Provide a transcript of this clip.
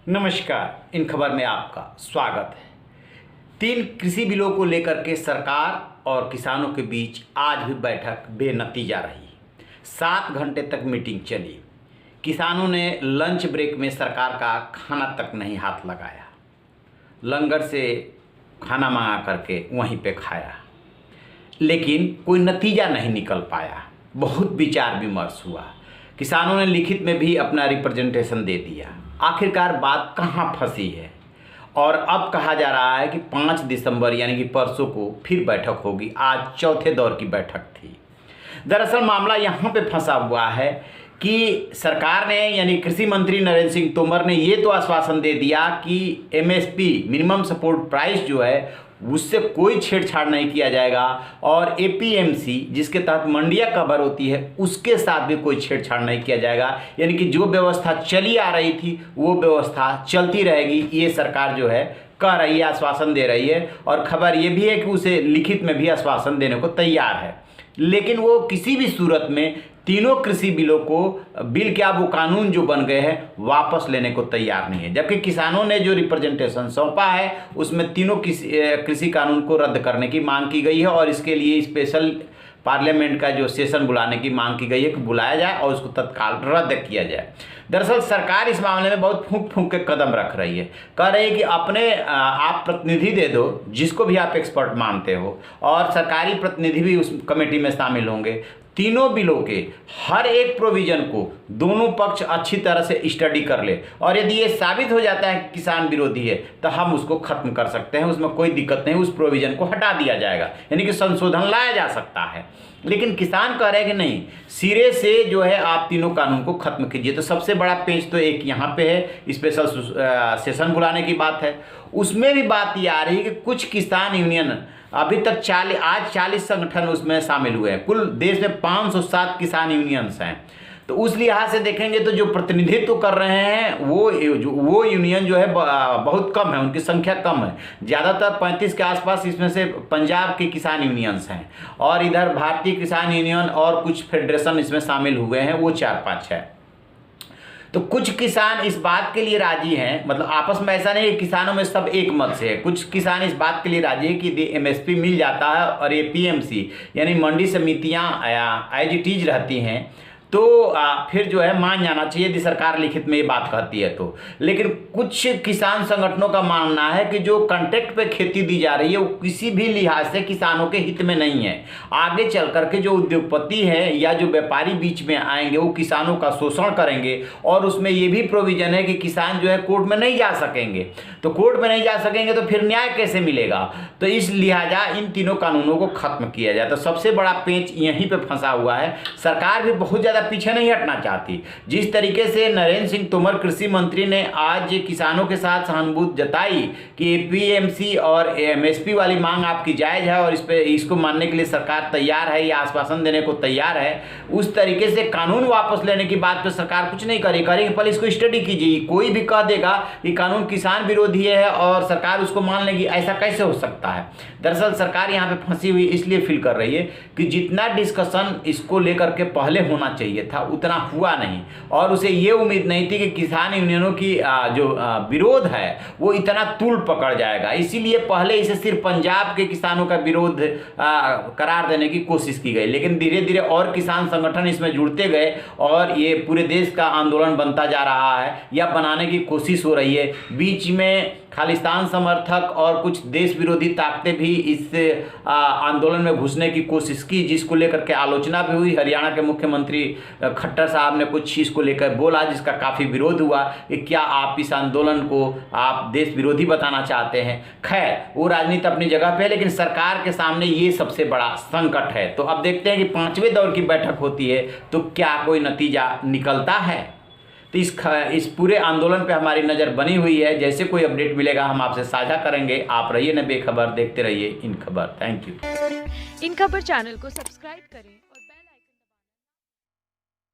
नमस्कार, इन खबर में आपका स्वागत है। 3 कृषि बिलों को लेकर के सरकार और किसानों के बीच आज भी बैठक बेनतीजा रही। 7 घंटे तक मीटिंग चली। किसानों ने लंच ब्रेक में सरकार का खाना तक नहीं हाथ लगाया, लंगर से खाना मंगा करके वहीं पे खाया, लेकिन कोई नतीजा नहीं निकल पाया। बहुत विचार विमर्श हुआ। किसानों ने लिखित में भी अपना रिप्रेजेंटेशन दे दिया। आखिरकार बात कहाँ फंसी है? और अब कहा जा रहा है कि 5 दिसंबर यानी कि परसों को फिर बैठक होगी। आज चौथे दौर की बैठक थी। दरअसल मामला यहाँ पे फंसा हुआ है कि सरकार ने यानी कृषि मंत्री नरेंद्र सिंह तोमर ने ये तो आश्वासन दे दिया कि एमएसपी मिनिमम सपोर्ट प्राइस जो है उससे कोई छेड़छाड़ नहीं किया जाएगा, और एपीएमसी जिसके तहत मंडियां कवर होती है उसके साथ भी कोई छेड़छाड़ नहीं किया जाएगा। यानी कि जो व्यवस्था चली आ रही थी वो व्यवस्था चलती रहेगी, ये सरकार जो है कह रही है, आश्वासन दे रही है। और खबर ये भी है कि उसे लिखित में भी आश्वासन देने को तैयार है। लेकिन वो किसी भी सूरत में तीनों कृषि बिलों को बिल क्या वो कानून जो बन गए हैं वापस लेने को तैयार नहीं है। जबकि किसानों ने जो रिप्रेजेंटेशन सौंपा है उसमें तीनों कृषि कानून को रद्द करने की मांग की गई है, और इसके लिए स्पेशल पार्लियामेंट का जो सेशन बुलाने की मांग की गई है कि बुलाया जाए और उसको तत्काल रद्द किया जाए। दरअसल सरकार इस मामले में बहुत फूंक फूंक के कदम रख रही है। कह रही है कि अपने आप प्रतिनिधि दे दो, जिसको भी आप एक्सपर्ट मानते हो, और सरकारी प्रतिनिधि भी उस कमेटी में शामिल होंगे। तीनों बिलों के हर एक प्रोविजन को दोनों पक्ष अच्छी तरह से स्टडी कर ले, और यदि ये साबित हो जाता है कि किसान विरोधी है तो हम उसको खत्म कर सकते हैं। उसमें कोई दिक्कत नहीं, उस प्रोविजन को हटा दिया जाएगा, यानी कि संशोधन लाया जा सकता है। लेकिन किसान कह रहे हैं कि नहीं, सिरे से जो है आप तीनों कानून को खत्म कीजिए। तो सबसे बड़ा पेच तो एक यहाँ पे है, स्पेशल सेशन बुलाने की बात है। उसमें भी बात ये आ रही है कि कुछ किसान यूनियन अभी तक 40 संगठन उसमें शामिल हुए हैं। कुल देश में 507 किसान यूनियंस हैं। तो उस लिहाज से देखेंगे तो जो प्रतिनिधित्व कर रहे हैं वो यूनियन जो है बहुत कम है, उनकी संख्या कम है। ज़्यादातर 35 के आसपास इसमें से पंजाब के किसान यूनियंस हैं, और इधर भारतीय किसान यूनियन और कुछ फेडरेशन इसमें शामिल हुए हैं, वो 4-5 है। तो कुछ किसान इस बात के लिए राजी हैं, मतलब आपस में ऐसा नहीं है किसानों में सब एक मत से है। कुछ किसान इस बात के लिए राजी है कि एमएसपी मिल जाता है और एपीएमसी यानी मंडी समितियां एज इट इज रहती हैं, तो फिर जो है मान जाना चाहिए यदि सरकार लिखित में ये बात कहती है तो। लेकिन कुछ किसान संगठनों का मानना है कि जो कॉन्ट्रैक्ट पे खेती दी जा रही है वो किसी भी लिहाज से किसानों के हित में नहीं है। आगे चल करके जो उद्योगपति हैं या जो व्यापारी बीच में आएंगे वो किसानों का शोषण करेंगे, और उसमें ये भी प्रोविजन है कि किसान जो है कोर्ट में नहीं जा सकेंगे। तो कोर्ट में नहीं जा सकेंगे तो फिर न्याय कैसे मिलेगा? तो इस लिहाजा इन तीनों कानूनों को खत्म किया जाए। तो सबसे बड़ा पेंच यहीं पर फंसा हुआ है। सरकार भी बहुत ज़्यादा पीछे नहीं हटना चाहती। जिस तरीके से नरेंद्र सिंह तोमर कृषि मंत्री ने आज किसानों के साथ सहानुभूति जताई कि एपीएमसी और एमएसपी वाली मांग आपकी जायज है और इसको मानने के लिए सरकार तैयार है, या आश्वासन देने को तैयार है, उस तरीके से कानून वापस लेने की बात पे सरकार कुछ नहीं करेगी। पहले इसको स्टडी कीजिए। कोई भी कह देगा कि कानून किसान विरोधी है और सरकार उसको मान लेगी, ऐसा कैसे हो सकता है? दरअसल सरकार यहाँ पे फंसी हुई इसलिए फील कर रही है कि जितना डिस्कशन इसको लेकर के पहले होना चाहिए था उतना हुआ नहीं, और उसे ये उम्मीद नहीं थी कि किसान यूनियनों की जो विरोध है वो इतना तूल पकड़ जाएगा। इसीलिए पहले इसे सिर्फ पंजाब के किसानों का विरोध करार देने की कोशिश की गई, लेकिन धीरे धीरे और किसान संगठन इसमें जुड़ते गए और ये पूरे देश का आंदोलन बनता जा रहा है या बनाने की कोशिश हो रही है। बीच में खालिस्तान समर्थक और कुछ देश विरोधी ताकतें भी इस आंदोलन में घुसने की कोशिश की, जिसको लेकर के आलोचना भी हुई। हरियाणा के मुख्यमंत्री खट्टर साहब ने कुछ चीज़ को लेकर बोला जिसका काफ़ी विरोध हुआ कि क्या आप इस आंदोलन को आप देश विरोधी बताना चाहते हैं। खैर, वो राजनीति अपनी जगह पे है, लेकिन सरकार के सामने ये सबसे बड़ा संकट है। तो अब देखते हैं कि 5वें दौर की बैठक होती है तो क्या कोई नतीजा निकलता है। तो इस पूरे आंदोलन पे हमारी नज़र बनी हुई है। जैसे कोई अपडेट मिलेगा हम आपसे साझा करेंगे। आप रहिए न बेखबर, देखते रहिए इन खबर। Thank you. इन खबर चैनल को सब्सक्राइब करें।